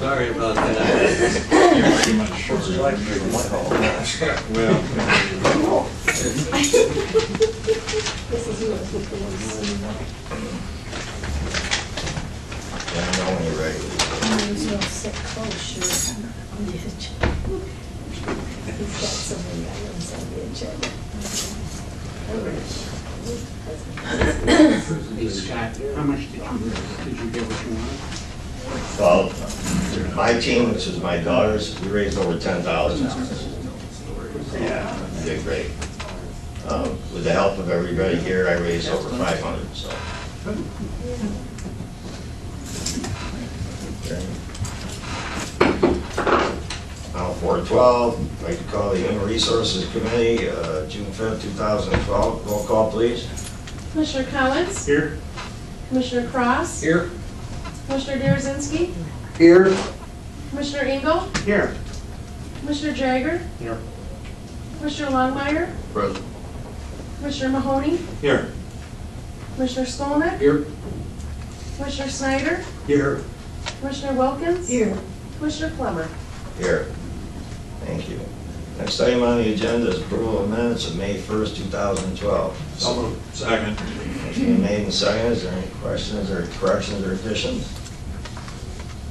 Sorry about that. You're pretty much short. Well, I know when you're ready. Might as well sit close, on the agenda. He's got so many items on the agenda. Hey Scott, how much did you get what you wanted? Well, my team, which is my daughters, we raised over 10,000. Yeah, we did great. With the help of everybody here, I raised over 500, so. Okay. Now, 412, I'd like to call the Human Resources Committee, June 5th, 2012. Roll call, please. Commissioner Collins? Here. Commissioner Cross? Here. Commissioner Derazinski? Here. Commissioner Engel? Here. Commissioner Jagger? Here. Commissioner Longmire? Present. Commissioner Mahoney? here. Commissioner Skolnick? Here. Commissioner Snyder? Here. Commissioner Wilkins? Here. Commissioner Plummer? Here. Thank you. Next item on the agenda is approval of minutes of May 1st, 2012. So moved. Second. Motion been made and seconded. Is there any questions or corrections or additions?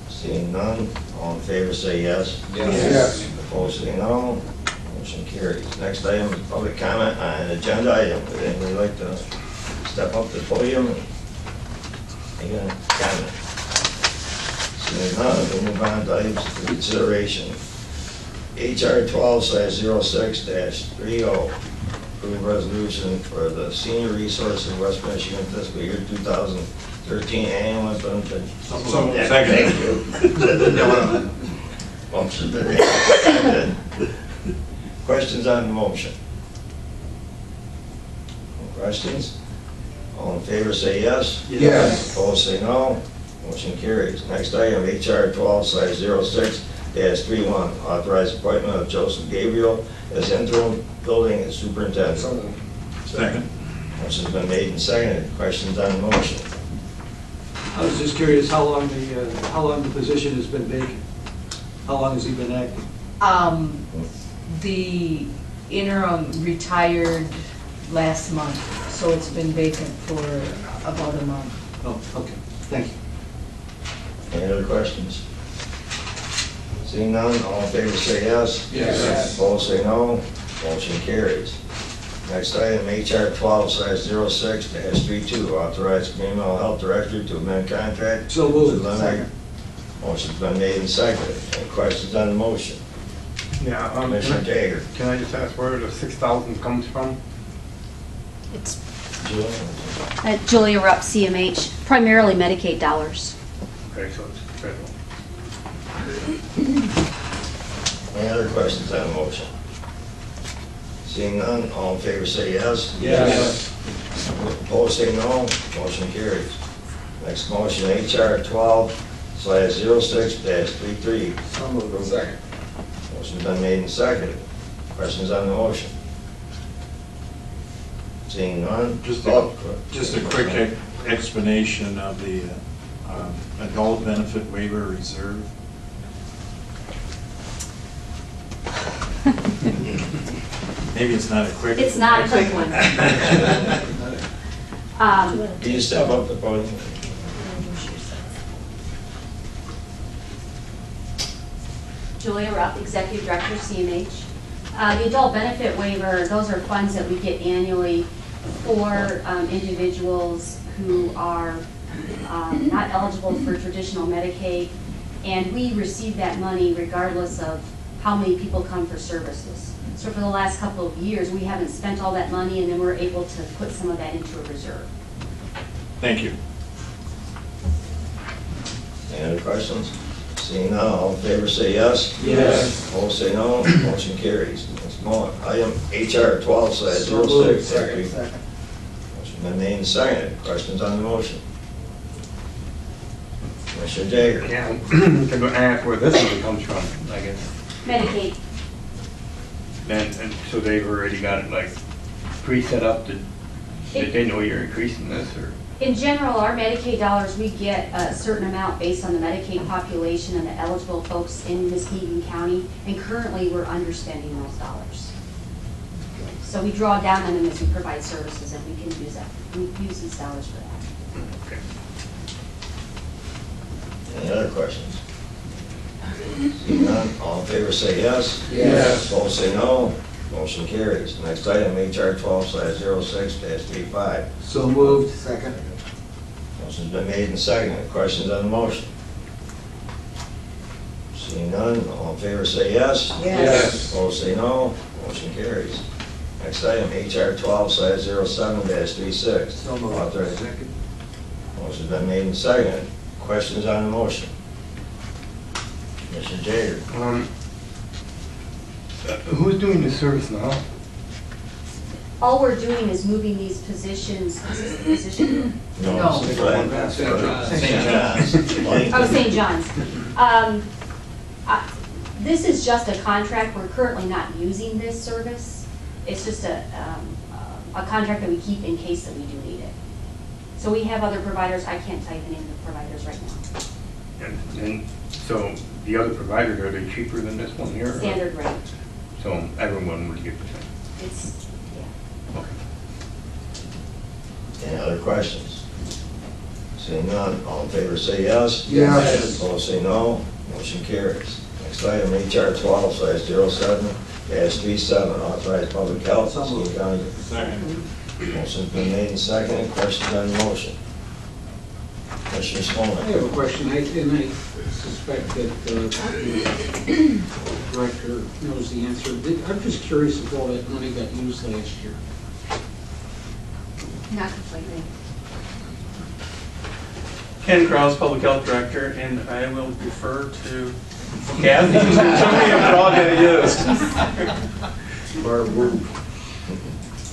Seeing none, all in favor say yes. Yes. Opposed say no. Motion carries. Next item is public comment on an agenda item. Would anybody like to step up to the podium and make a comment? Seeing none, we'll move on to items for consideration. HR 12/06-30, approved resolution for the Senior Resources West Michigan fiscal year 2013 annual implementation. So moved. Yeah, Second. thank you. Motion been made and seconded. Questions on the motion? No questions? All in favor say yes. Yes. Opposed say no. Motion carries. Next item, HR 12/06-31, authorized appointment of Joseph Gabriel as interim building superintendent. Second. Motion's been made and seconded. Questions on the motion? I was just curious how long the position has been vacant? How long has he been acting? The interim retired last month, so it's been vacant for about a month. Oh, okay, thank you. Any other questions? Seeing none, all in favor say yes. Yes. Opposed say no. Motion carries. Next item, HR 12/06-32, authorized community mental health director to amend contract. So moved. with Leonard. Motion's been made and seconded. Any questions on the motion? Yeah, Commissioner Jagger. can I just ask where the 6,000 comes from? It's Julie? Julia Rupp, CMH, primarily Medicaid dollars. Okay, so it's federal. Any other questions on the motion? Seeing none, all in favor say yes. Yes. Opposed say no. Motion carries. Next motion, HR 12/06-33. So moved. Second. Motion's been made and seconded. Questions on the motion? Seeing none? Just Oh, a quick explanation of the adult benefit waiver reserve. Maybe it's not a quick. It's not a quick one. Can you step up the podium? Julia Rupp, Executive Director, CMH. The adult benefit waiver, those are funds that we get annually for individuals who are not eligible for traditional Medicaid, and we receive that money regardless of how many people come for services. So for the last couple of years, we haven't spent all that money, and then we're able to put some of that into a reserve. Thank you. Any other questions? Seeing none, all in favor say yes. Yes. Opposed say no. Motion carries. Next mo- item, HR 12/06. Second. Motion been made and seconded. Questions on the motion? Commissioner Jagger. Yeah, can I ask where this money comes from, I guess? Medicaid. And so they've already got it like pre-set up, did they know you're increasing this, or? In general, our Medicaid dollars, we get a certain amount based on the Medicaid population and the eligible folks in Muskegon County, and currently we're underspending those dollars. So we draw down on them as we provide services, and we can use that. We use these dollars for that. Okay. Any other questions? Seeing none, all in favor say yes. Yes. Opposed say no. Motion carries. Next item, HR 12/06-35. So moved. Second. Motion's been made and seconded. Questions on the motion? Seeing none, all in favor say yes. Yes. Opposed say no. Motion carries. Next item, HR 12/07-36. So moved. Authorize- Second. Motion's been made and seconded. Questions on the motion? Commissioner Jager. Who's doing the service now? All we're doing is moving these positions, is this the position? No. St. St. John's. John's. Oh, St. John's. This is just a contract, we're currently not using this service. It's just a contract that we keep in case that we do need it. So we have other providers, I can't tell you the name of the providers right now. And so the other providers, are they cheaper than this one here? or- Standard rate, So everyone would get the same? it's, yeah. Okay. Any other questions? Seeing none, all in favor say yes. Yes. Opposed say no. Motion carries. Next item, HR 12/07-37, authorized public health, Muskegon County. Second. Motion's been made and seconded. Questions on the motion? Commissioner I Stolman. have a question, and I suspect that the director knows the answer. I'm just curious if all that money got used last year. Not completely. Ken Kraus, Public Health Director, and I will defer to Kathy. Tell me if it all got used.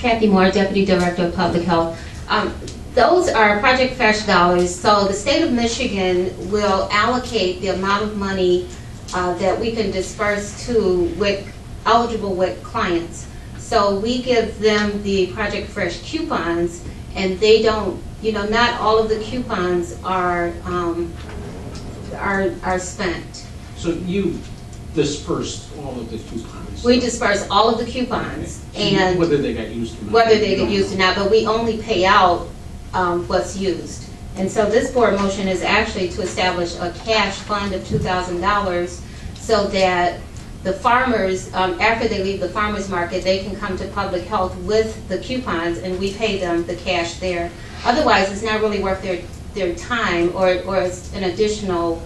Kathy Moore, Deputy Director of Public Health. Those are Project Fresh dollars, so the state of Michigan will allocate the amount of money that we can disperse to eligible WIC clients. So we give them the Project Fresh coupons, and they don't, not all of the coupons are spent. So you dispersed all of the coupons? We disperse all of the coupons, and whether they got used or not? whether they get used or not, but we only pay out what's used. And so this board motion is actually to establish a cash fund of $2,000 so that the farmers, after they leave the farmer's market, they can come to public health with the coupons and we pay them the cash there. Otherwise, it's not really worth their time, or it's an additional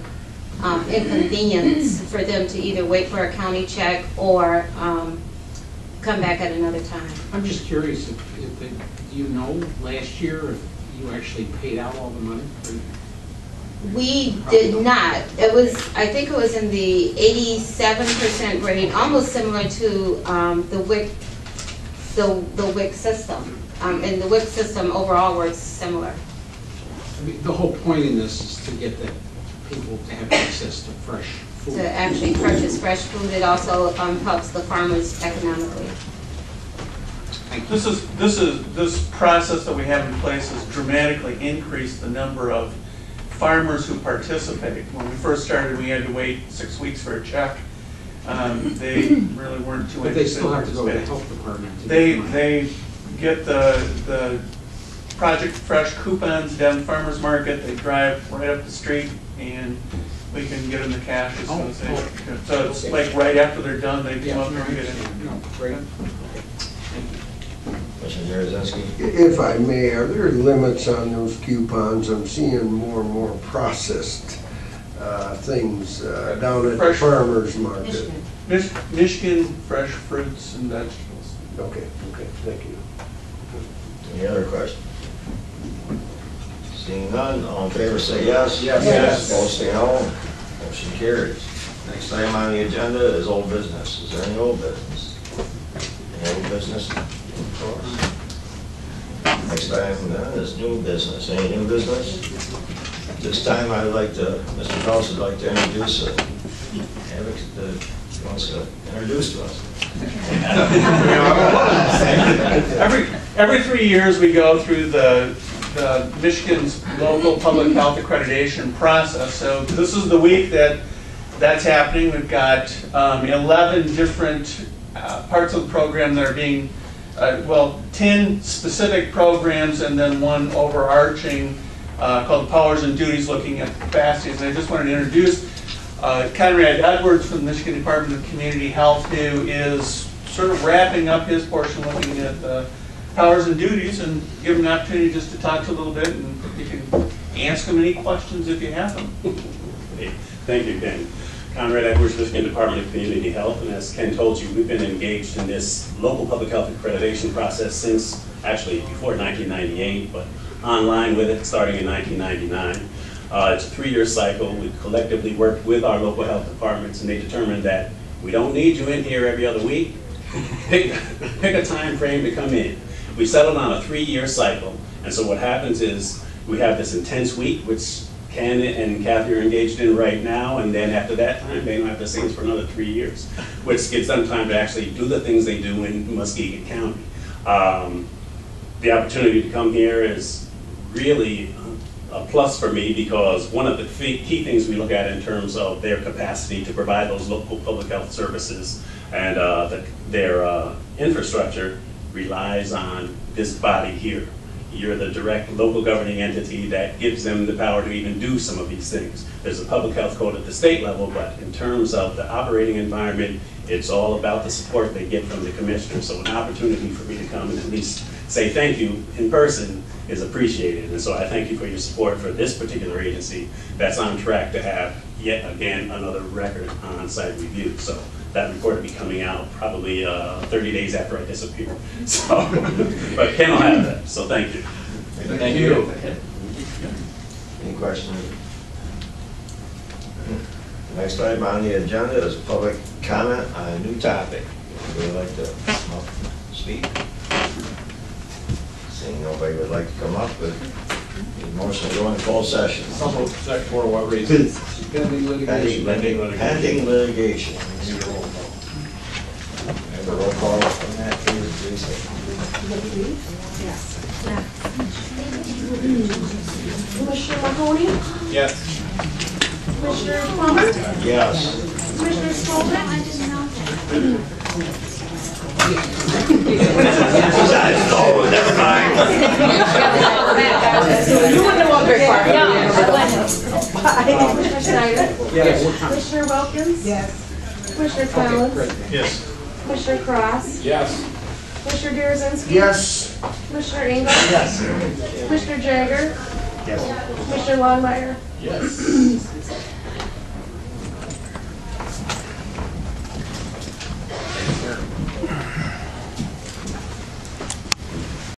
inconvenience for them to either wait for a county check or come back at another time. I'm just curious, do you know last year if you actually paid out all the money? We did not. It was, I think it was in the 87% rate, almost similar to the WIC system. And the WIC system overall works similar. I mean, the whole point in this is to get the people to have access to fresh food. To actually purchase fresh food, it also helps the farmers economically. This process that we have in place has dramatically increased the number of farmers who participate. When we first started, we had to wait 6 weeks for a check. They really weren't too interested. But they still have to go to the in health department. to They, get the money. they get the Project Fresh coupons down the farmer's market, they drive right up the street, and we can get them the cash as soon as they, so it's like right after they're done, they come up and get it. No, great. Commissioner Jarzynski. If I may, are there limits on those coupons? I'm seeing more and more processed things down at the Fresh. farmer's market. Michigan fresh fruits and vegetables. Okay, thank you. Any other questions? Seeing none, all in favor say yes. Yes. Opposed say no. Motion carries. Next item on the agenda is old business. Is there any old business? Any old business? Next item is new business. Any new business? This time I'd like to, Mr. Kraus would like to introduce he wants to introduce to us. Every 3 years, we go through the the Michigan's local public health accreditation process. So this is the week that that's happening. We've got 11 different parts of the program that are being, 10 specific programs and then one overarching called Powers and Duties, looking at capacities. And I just wanted to introduce Conrad Edwards from the Michigan Department of Community Health, who is sort of wrapping up his portion, looking at the powers and duties, and give him an opportunity just to talk to a little bit, and you can ask him any questions if you have them. Thank you, Ken. Conrad Edwards, Michigan Department of Community Health, and as Ken told you, we've been engaged in this local public health accreditation process since, actually, before 1998, but online with it starting in 1999. It's a 3-year cycle. We collectively worked with our local health departments, and they determined that we don't need you in here every other week. Pick a time frame to come in. We settled on a 3-year cycle, and so what happens is we have this intense week, which Ken and Kathy are engaged in right now, and then after that time, they don't have to see us for another 3 years, which gives them time to actually do the things they do in Muskegon County. The opportunity to come here is really a plus for me, because one of the key things we look at in terms of their capacity to provide those local public health services and their infrastructure relies on this body here. You're the direct local governing entity that gives them the power to even do some of these things. There's a public health code at the state level, but in terms of the operating environment, it's all about the support they get from the commissioner. So an opportunity for me to come and at least say thank you in person is appreciated. And so I thank you for your support for this particular agency that's on track to have, yet again, another record on-site review. So that report will be coming out probably 30 days after I disappear. So, but Ken will have that, so thank you. Thank you. Any questions? Next item on the agenda is public comment on a new topic. Would you like to come up and speak? Seeing nobody would like to come up, but need motion to go into full session. For what reason? Pending litigation. Pending litigation. Have a roll call from that, please. Commissioner Mahoney? Yes. Commissioner Plummer? Yes. Commissioner Skolnick? Oh, never mind. You wouldn't have walked very far. Commissioner Snyder? Yes. Commissioner Wilkins? Yes. Commissioner Collins? Yes. Commissioner Cross? Yes. Commissioner Derazinski? Yes. Commissioner Engel? Yes. Commissioner Jagger? Yes. Commissioner Longmire? Yes.